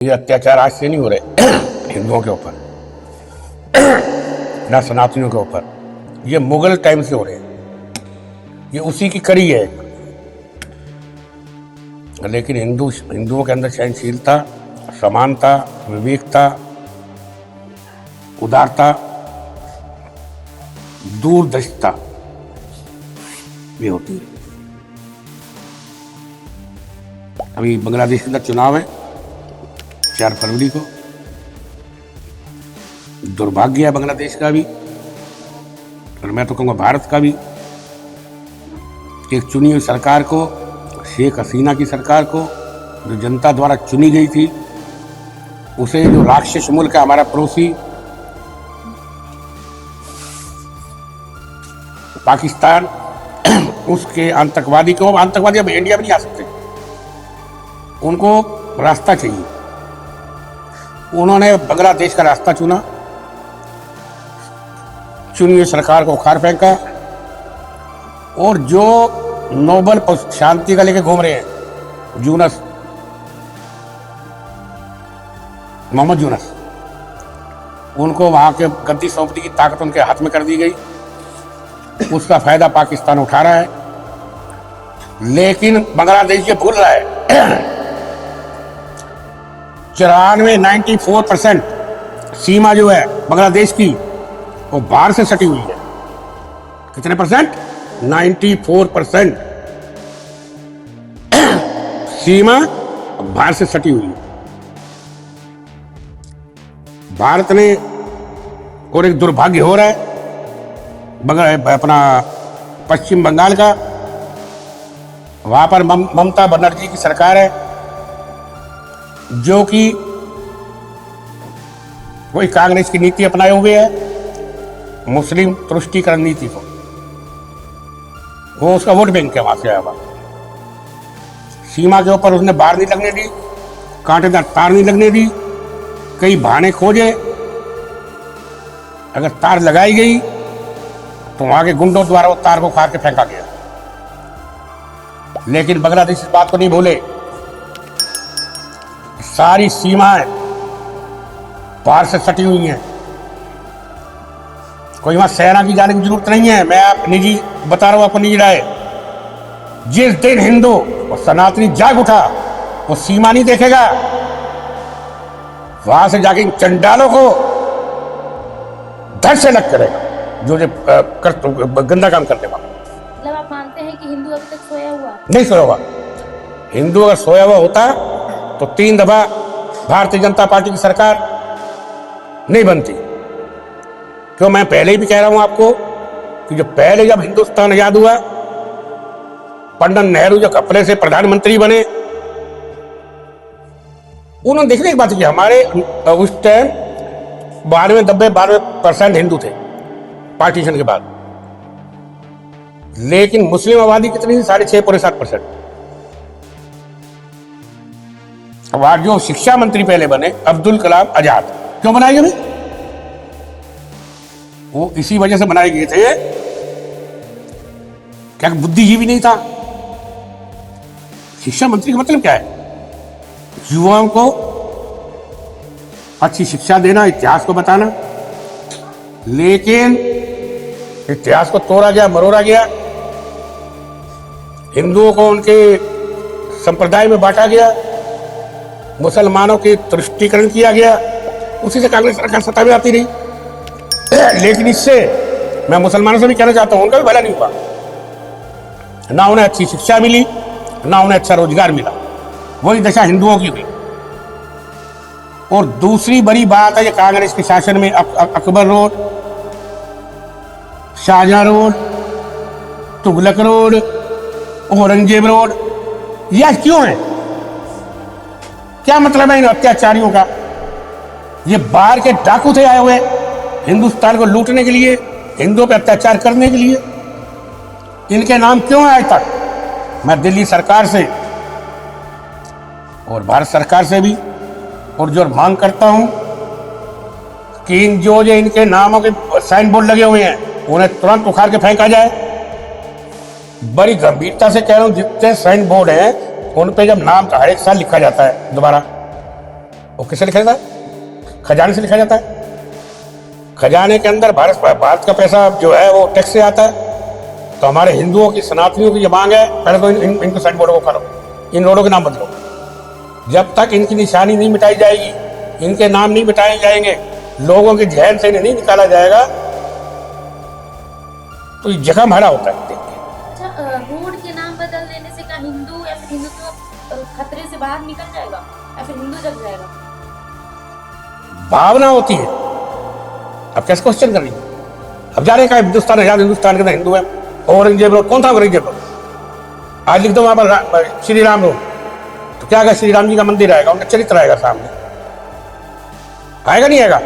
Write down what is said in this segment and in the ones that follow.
ये अत्याचार आज से नहीं हो रहे हिंदुओं के ऊपर ना सनातनियों के ऊपर, ये मुगल टाइम से हो रहे हैं, ये उसी की कड़ी है। लेकिन हिंदुओं के अंदर सहनशीलता, समानता, विवेकता, उदारता, दूरदर्शिता ये होती है। अभी बांग्लादेश के अंदर चुनाव है 4 फरवरी को। दुर्भाग्य है बांग्लादेश का भी, और मैं तो कहूँगा भारत का भी, एक चुनी हुई सरकार को, शेख हसीना की सरकार को, जो जनता द्वारा चुनी गई थी, उसे जो राक्षस मुल्क है हमारा पड़ोसी पाकिस्तान, उसके आतंकवादी को, आतंकवादी अब इंडिया में नहीं आ सकते, उनको रास्ता चाहिए। उन्होंने बांग्लादेश का रास्ता चुना, चुनी हुई सरकार को उखाड़ फेंका, और जो नोबल शांति का लेके घूम रहे हैं यूनस, मोहम्मद यूनस, उनको वहां के गद्दी सौंपने की ताकत उनके हाथ में कर दी गई। उसका फायदा पाकिस्तान उठा रहा है, लेकिन बांग्लादेश ये भूल रहा है 94% सीमा जो है बांग्लादेश की वो बाहर से सटी हुई है। कितने परसेंट? 94% सीमा बाहर से सटी हुई है। भारत ने, और एक दुर्भाग्य हो रहा है अपना पश्चिम बंगाल का, वहां पर ममता बनर्जी की सरकार है, जो कि वही कांग्रेस की नीति अपनाए हुए है, मुस्लिम तुष्टीकरण नीति को। वो उसका वोट बैंक है वहां से आया हुआ। सीमा के ऊपर उसने बाढ़ नहीं लगने दी, कांटेदार तार नहीं लगने दी, कई बहाने खोजे। अगर तार लगाई गई तो वहां के गुंडों द्वारा वो तार को उखाड़ के फेंका गया। लेकिन बांग्लादेश इस बात को नहीं भूले, सारी सीमाएं बाहर से सटी हुई हैं, कोई वहां सेना की जाने की जरूरत नहीं है। मैं आप निजी बता रहा हूं, आपको निजी राय। जिस दिन हिंदू और सनातनी जाग उठा, वो सीमा नहीं देखेगा, वहां से जाके इन चंडालों को धड़ से लग करेगा, जो गंदा काम करने वाला। मतलब आप मानते हैं कि हिंदू अभी तक सोया हुआ नहीं? सोया हुआ हिंदू अगर सोया हुआ होता तो 3 दफा भारतीय जनता पार्टी की सरकार नहीं बनती। क्यों? मैं पहले ही भी कह रहा हूं आपको कि जब हिंदुस्तान आजाद हुआ, पंडित नेहरू जो कपड़े से प्रधानमंत्री बने, उन्होंने देखने की बात की, हमारे उस टाइम 92% हिंदू थे पार्टीशन के बाद, लेकिन मुस्लिम आबादी कितनी थी? 6.5-7%। अब आज जो शिक्षा मंत्री पहले बने अब्दुल कलाम आजाद, क्यों बनाए गए? वो इसी वजह से बनाए गए थे, क्या बुद्धिजीवी नहीं था? शिक्षा मंत्री का मतलब क्या है? युवाओं को अच्छी शिक्षा देना, इतिहास को बताना। लेकिन इतिहास को तोड़ा गया, मरोड़ा गया, हिंदुओं को उनके संप्रदाय में बांटा गया, मुसलमानों की तुष्टीकरण किया गया। उसी से कांग्रेस सरकार सत्ता में आती रही। लेकिन इससे मैं मुसलमानों से भी कहना चाहता हूं, उनका भी भला नहीं हुआ, ना उन्हें अच्छी शिक्षा मिली, ना उन्हें अच्छा रोजगार मिला। वही दशा हिंदुओं की हुई। और दूसरी बड़ी बात है, ये कांग्रेस के शासन में Akbar road, Shahjahan road, Tughlaq road, Aurangzeb road, यह क्यों है? क्या मतलब है इन अत्याचारियों का? ये बाहर के डाकू थे आए हुए हिंदुस्तान को लूटने के लिए, हिंदुओं पे अत्याचार करने के लिए। इनके नाम क्यों है आज तक? मैं दिल्ली सरकार से और भारत सरकार से भी और जो मांग करता हूं कि इन जो इनके नामों के साइन बोर्ड लगे हुए हैं, उन्हें तुरंत उखाड़ के फेंका जाए। बड़ी गंभीरता से कह रहा हूं, जितने साइन बोर्ड हैं उन पे जब नाम का हर एक साल लिखा जाता है दोबारा, वो किससे लिखा जाता है? खजाने से लिखा जाता है। खजाने के अंदर भारत का पैसा जो है वो टैक्स से आता है। तो हमारे हिंदुओं की, सनातनियों की ये मांग है, पहले तो इनको साइन बोर्डों को करो, इन रोडों के नाम बदलो। जब तक इनकी निशानी नहीं मिटाई जाएगी, इनके नाम नहीं मिटाए जाएंगे, लोगों के जहन से इन्हें नहीं निकाला जाएगा, तो ये जख्म हरा होता है। अच्छा, रोड के नाम बदल देने से क्या हिंदू या फिर हिंदुत्व खतरे से बाहर निकल जाएगा या फिर हिंदू जग जाएगा? भावना होती है। अब कैसे क्वेश्चन कर रही है? अब जा रहे का हिंदुस्तान है, हिंदुस्तान के अंदर हिंदू है। औरंगजेब रोड, कौन था औरंगजेब रोड? आज लिख दो वहां पर श्री राम रोड, तो क्या आएगा? श्री राम जी का मंदिर आएगा, उनका चरित्र आएगा सामने, आएगा नहीं आएगा?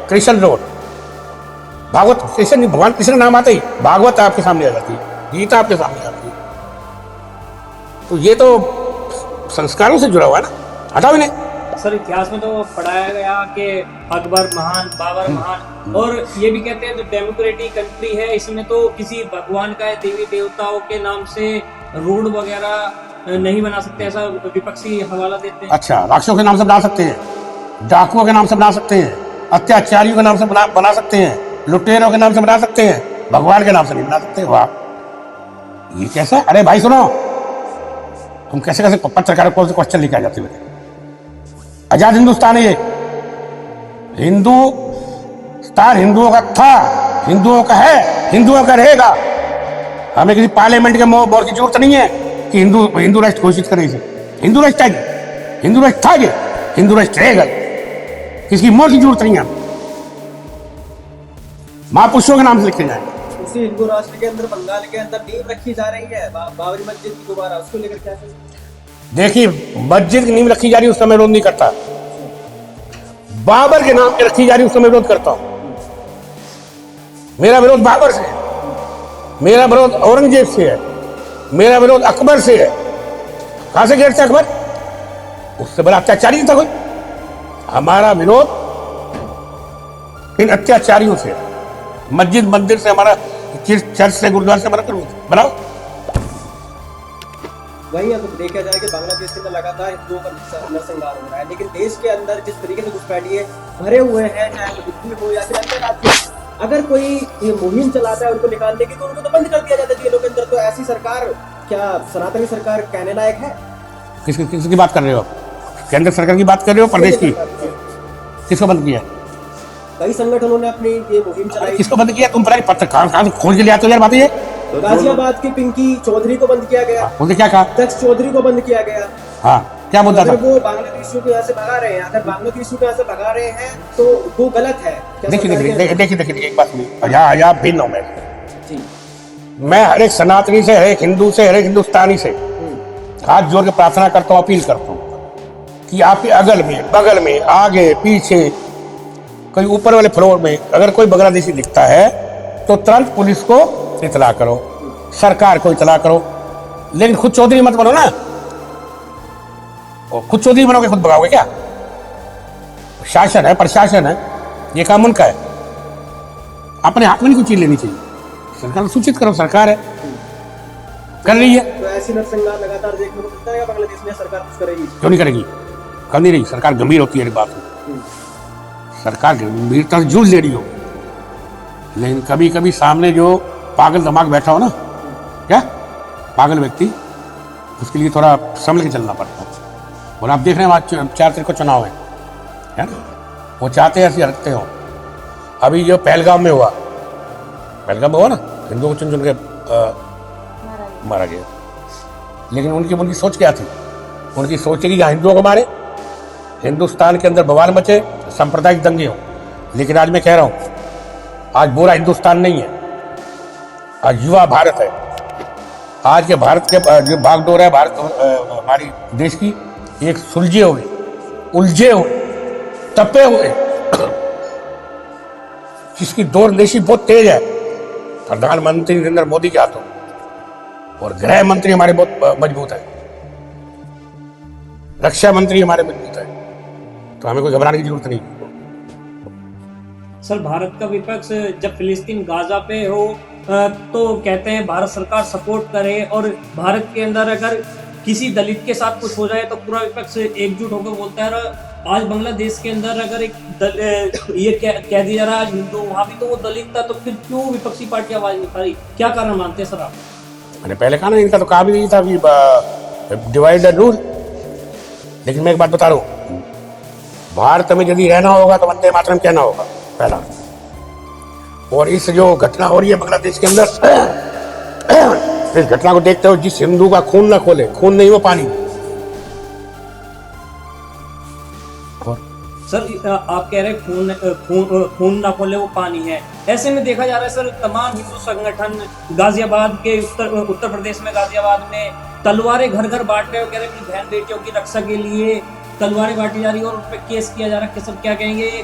कृष्ण रोड, भागवत, कृष्ण भगवान कृष्ण नाम आते ही भागवत आपके सामने आ जाती है, गीता आपके सामने आ जाती है। तो ये तो संस्कारों से जुड़ा हुआ है ना, हटाओ इन्हें। सर इतिहास में तो पढ़ाया गया कि अकबर महान, बाबर महान, और ये भी कहते हैं तो डेमोक्रेटिक कंट्री है, इसमें तो किसी भगवान का, देवी देवताओं के नाम से रोड वगैरह नहीं बना सकते, ऐसा विपक्षी हवाला देते हैं। अच्छा, राक्षसों के नाम से बना सकते हैं, डाकुओं के नाम से बना सकते हैं, अत्याचारियों के नाम से बना सकते हैं, लुटेरों के नाम से बना सकते हैं, भगवान के नाम से नहीं बना सकते। वाह, ये कैसा? अरे भाई सुनो, तुम कैसे कैसे पत्रकारों को क्वेश्चन लेके आ जाते हो? आजाद हिंदुस्तान है ये। हिंदुस्तान हिंदुओं का था, हिंदुओं का है, हिंदुओं का रहेगा। हमें किसी पार्लियामेंट के मोर की जरूरत नहीं है कि हिंदू राष्ट्र घोषित करे इसे। हिंदू राष्ट्र है, हिंदू राष्ट्र था, हिंदू राष्ट्र रहेगा, किसी मोर की जरूरत नहीं है। महापुरुषों के नाम से लिखे जाए। उसी हिंदू राष्ट्र के अंदर बंगाल के अंदर नींव रखी जा रही है बाबरी मस्जिद की दोबारा, उसको लेकर क्या सोचते? देखिए, मस्जिद की नींव रखी जा रही है, उसका मैं विरोध नहीं करता। बाबर के नाम पे रखी जा रही है, उसका मैं विरोध करता हूं। मेरा विरोध बाबर से है, मेरा विरोध औरंगजेब से है, मेरा विरोध अकबर से है। कहां से गिरते अकबर? उससे बड़ा अत्याचारी था कोई? हमारा विरोध इन अत्याचारियों से, मस्जिद मंदिर से, हमारा चर्च से, गुरुद्वारा से बनाओ। वही अब देखा जाए कि बांग्लादेश के अंदर लगातार हिंदुओं का नरसंहार हो रहा है, लेकिन देश के अंदर जिस तरीके से घुसपैठिए भरे हुए हैं, चाहे वो दिल्ली हो या फिर अन्य राज्य, अगर कोई ये मुहिम चलाता है उनको निकालने की, तो उनको तो बंद कर दिया जाता है जेलों के अंदर। तो ऐसी सरकार, क्या सनातनी सरकार कहने लायक है? किसकी बात कर रहे हो? केंद्र सरकार की बात कर रहे हो, प्रदेश की? किसको बंद किया? कई संगठनों ने अपनी ये मुहिम चलाई। किसको बंद किया? तुम पत्रकार खोज के ले आते हो यार, बात ये। गाजियाबाद की पिंकी चौधरी को बंद किया गया। उनसे क्या कहा? दक्ष चौधरी को बंद किया गया। हाँ, क्या मुद्दा था? वो बांग्लादेशियों को यहाँ से भगा रहे हैं, अगर बांग्लादेशियों को यहाँ से भगा रहे हैं तो वो गलत है। देखिए एक बात सुनिए, यहाँ भिन्न हूँ मैं। मैं हर एक सनातनी से, हर एक हिंदू से, हर एक हिंदुस्तानी से हाथ जोड़ के प्रार्थना करता हूँ, अपील करता हूँ कि आपके अगल में, बगल में, आगे पीछे, कोई ऊपर वाले फ्लोर में अगर कोई बांग्लादेशी दिखता है तो तुरंत पुलिस को इतला करो, सरकार को इतला करो, लेकिन खुद चौधरी मत बनो ना। और खुद चौधरी बनोगे खुद भगाओगे क्या? शासन है, प्रशासन है, ये काम उनका है। अपने हाथ में नहीं कुछ चीज लेनी चाहिए, सरकार को सूचित करो, सरकार है, कर रही है। तो ऐसी नरसंहार लगातार देखने को मिलता है बांग्लादेश में, सरकार कुछ करेगी? क्यों नहीं करेगी? कर नहीं रही सरकार, गंभीर होती है इस बात में। सरकार गंभीरता से जूझ ले रही हो, लेकिन कभी कभी सामने जो पागल दिमाग बैठा हो ना, क्या पागल व्यक्ति, उसके लिए थोड़ा संभल के चलना पड़ता है। और आप देख रहे हैं आज 4 तारीख को चुनाव है ना, वो चाहते हैं ऐसी हरकतें हो। अभी जो पहलगाम में हुआ ना, हिंदुओं को चुन चुन के मारा गया, लेकिन उनकी सोच क्या थी? उनकी सोच है कि हिंदुओं को मारे, हिंदुस्तान के अंदर बवाल मचे, सांप्रदायिक दंगे हो। लेकिन आज मैं कह रहा हूं, आज बुरा हिंदुस्तान नहीं है, आज युवा भारत है। आज के भारत के जो भागदौड़ है भारत हमारी देश की, एक सुलझे हुए, उलझे हुए, तपे हुए, जिसकी दूरंदेशी बहुत तेज है, प्रधानमंत्री नरेंद्र मोदी के हाथों, और गृह मंत्री हमारे बहुत मजबूत है, रक्षा मंत्री हमारे मजबूत है, तो हमें कोई घबराने की जरूरत नहीं। सर, भारत का विपक्ष जब फिलिस्तीन गाजा पे हो तो कहते हैं भारत सरकार सपोर्ट करे, और भारत के अंदर अगर किसी दलित के साथ कुछ हो जाए तो पूरा विपक्ष एकजुट होकर बोलता है आज बांग्लादेश के अंदर अगर ये कह दिया जा रहा है आज हिंदू, वहां भी तो वो दलित था, तो फिर क्यों विपक्षी पार्टी आवाज नहीं उठा रही? क्या कारण मानते हैं सर आप? मैंने पहले कहा ना, इनका तो काम ही नहीं था कि डिवाइड एंड रूल। लेकिन मैं एक बात बता रहा हूँ, भारत में यदि रहना होगा तो वंदे मातरम कहना होगा पहला। और इस जो घटना हो रही है बांग्लादेश के अंदर, इस घटना को देखते हो, जिस हिंदू का खून ना खोले, खून नहीं वो पानी। सर आप कह रहे हैं खून ना खोले वो पानी है। ऐसे में देखा जा रहा है सर, तमाम हिंदू संगठन गाजियाबाद के उत्तर प्रदेश में गाजियाबाद में तलवारें घर घर बांट रहे हो, कह रहे हैं अपनी बहन बेटियों की रक्षा के लिए तलवारें बांटी जा रही है और उन पर केस किया जा रहा है। सब क्या कहेंगे,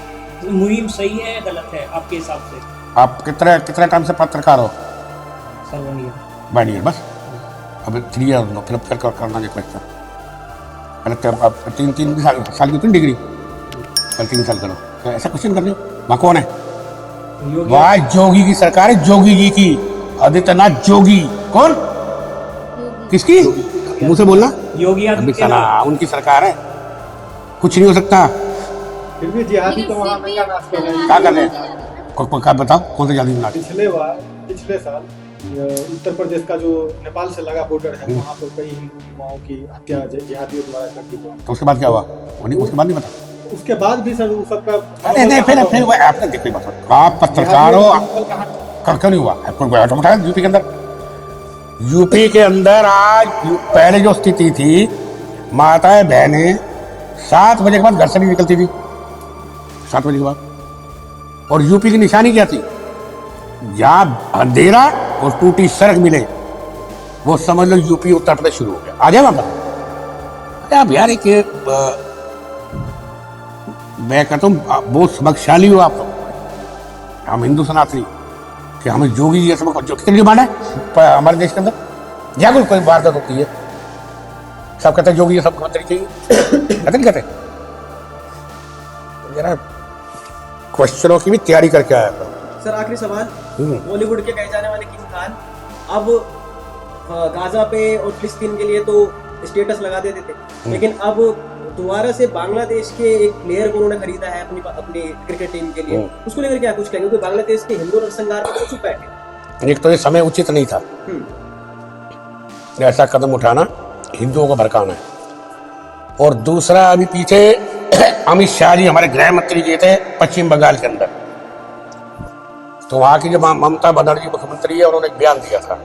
मुहिम सही है या गलत है आपके हिसाब से? आप कितने टाइम से पत्रकार हो? सर 1 ईयर बस। अब 3 ईयर फिर करना ये क्वेश्चन। पहले अब 3 साल की 3 डिग्री, कल 3 साल करो, ऐसा क्वेश्चन कर रहे हो? वहाँ कौन है? वहाँ जोगी की सरकार है, जोगी जी की, आदित्यनाथ जोगी। कौन? किसकी? मुंह से बोलना। योगी आदित्यनाथ, उनकी सरकार है, कुछ नहीं हो सकता। फिर भी जिहादी तो वहाँ में क्या नाच कर रहे हैं? क्या कर रहे हैं? क्या बताओ, कौन से जिहादी नाच? पिछले साल उत्तर प्रदेश का जो नेपाल से लगा बॉर्डर है, वहाँ पर कई हिंदू युवाओं की हत्या जिहादियों द्वारा कर दी गई। तो उसके बाद क्या हुआ? उसके बाद नहीं पता। उसके बाद भी सर सबका फिर आपने देखो, बात आप पत्रकार हो, क्यों नहीं हुआ? यूपी के अंदर, यूपी के अंदर आज पहले जो स्थिति थी, माताएं बहनें 7 बजे के बाद घर से नहीं निकलती थी, 7 बजे के बाद। और यूपी की निशानी क्या थी? जहाँ अंधेरा और टूटी सड़क मिले, वो समझ लो यूपी उत्तर प्रदेश शुरू हो गया। आ जाए वहां पर आप यार, एक मैं कहता हूँ बहुत समझशाली हो आप लोग। हम हिंदू सनातनी कि हमें जोगी जी सब जो कितनी डिमांड है हमारे देश के अंदर, या कोई वारदात होती है सब कहते हैं जोगी सब मंत्री चाहिए, कहते नहीं कहते? जरा क्वेश्चनों की भी तैयारी करके आया था। सर आखिरी सवाल, बॉलीवुड के कहे जाने वाले किंग खान अब गाजा पे और फिलिस्तीन के लिए तो स्टेटस लगा देते थे, लेकिन अब दोबारा से बांग्लादेश के एक प्लेयर को उन्होंने खरीदा है अपनी क्रिकेट टीम के लिए। उसको लेकर क्या कुछ कहेंगे? क्योंकि बांग्लादेश के हिंदू नरसंहार में तो चुप बैठे। एक तो ये समय उचित नहीं था ऐसा कदम उठाना, हिंदुओं को भड़काना है। और दूसरा, अभी पीछे अमित शाह जी हमारे गृह मंत्री जी थे पश्चिम बंगाल के अंदर, तो वहां की जो ममता बनर्जी मुख्यमंत्री है, उन्होंने एक बयान दिया था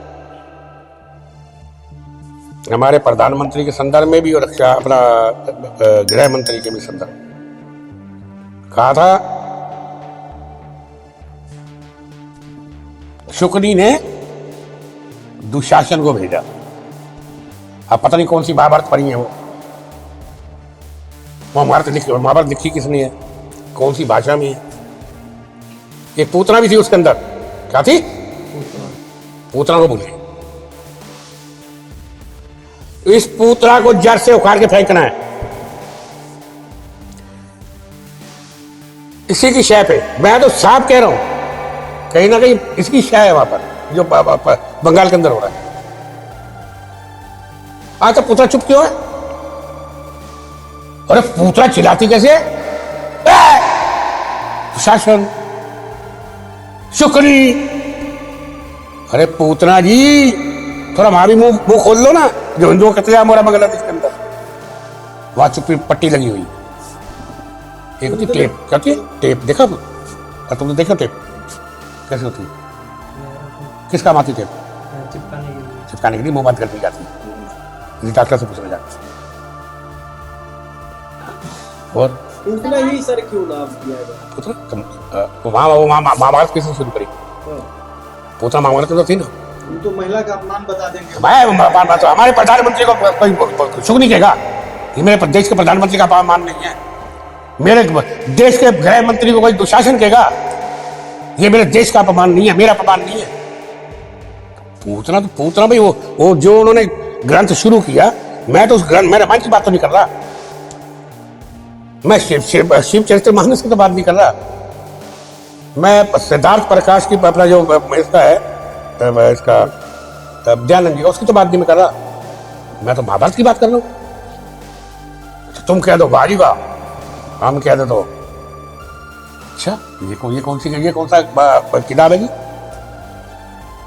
हमारे प्रधानमंत्री के संदर्भ में भी और रक्षा अपना गृह मंत्री के भी संदर्भ, कहा था शुक्री ने दुशासन को भेजा। अब पता नहीं कौन सी महाभारत पढ़ी है वो महाभारत लिखी किसने है, कौन सी भाषा में है? एक पूतना भी थी उसके अंदर, क्या थी? पूतना को भूल गई। इस पूतना को जड़ से उखाड़ के फेंकना है, इसी की शय पे। मैं तो साफ कह रहा हूं, कहीं ना कहीं इसकी शय है वहां पर, जो बंगाल के अंदर हो रहा है। आज तो पूतना चुप क्यों है? अरे पूतना चिल्लाती कैसे? शासन शुक्री, अरे पूतना जी थोड़ा भाभी मुंह खोल लो ना। जो हिंदुओं का कत्लेआम हो रहा बांग्लादेश के अंदर, वहां चुप्पी पट्टी लगी हुई, एक होती टेप, क्या होती है टेप? देखा तुमने देखा टेप कैसे होती है? किस काम आती टेप? चिपकाने के लिए मुंह बंद कर दी जाती है, डॉक्टर से पूछना जाता। और पूतना ही सर क्यों नाम दिया गया? वहां महाभारत किसने शुरू करी? पूतना महाभारत तो थी ना। तो महिला का अपमान बता देंगे। हमारे प्रधानमंत्री को कोई शुक्र नहीं कहेगा। ये मेरे देश के प्रधानमंत्री का अपमान नहीं है, मेरे देश के गृह मंत्री को कोई दुशासन कहेगा, ये मेरे देश का अपमान नहीं है, मेरा अपमान नहीं है। पूतना भाई वो जो उन्होंने ग्रंथ शुरू किया, मैं तो उस ग्रंथ, मैं रामायण की बात तो नहीं कर रहा, मैं शिव चरित्र मानस की तो बात नहीं कर रहा, मैं सिद्धार्थ प्रकाश की अपना जो इसका है इसका दयानंद जी, उसकी तो बात नहीं मैं कर रहा, मैं तो महाभारत की बात कर रहा हूं। तुम कह दो वाह जी वाह, हम कह दे तो अच्छा ये कौन सा किताब है जी?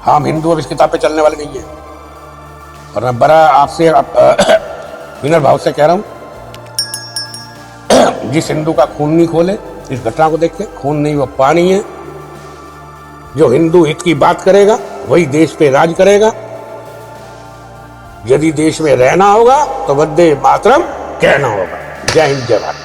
हम हिंदू अब इस किताब पे चलने वाले नहीं है। और मैं बड़ा आपसे विनर भाव से कह रहा हूं, जिस हिंदू का खून नहीं खोले इस घटना को देख के, खून नहीं वो पानी है। जो हिंदू हित की बात करेगा वही देश पे राज करेगा। यदि देश में रहना होगा तो वंदे मातरम कहना होगा। जय हिंद जय भारत।